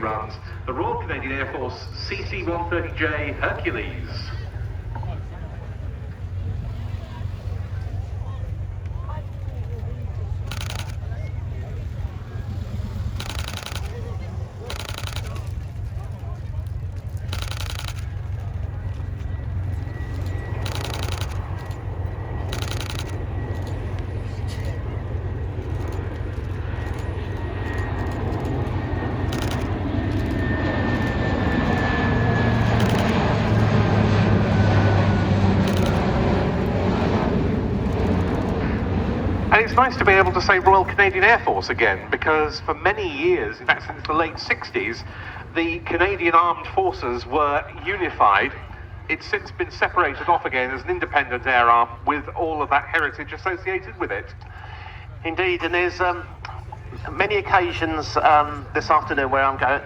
runs the Royal Canadian Air Force CC-130J Hercules. And it's nice to be able to say Royal Canadian Air Force again, because for many years, in fact since the late 60s, the Canadian Armed Forces were unified. It's since been separated off again as an independent air arm with all of that heritage associated with it. Indeed, and there's many occasions this afternoon where I'm going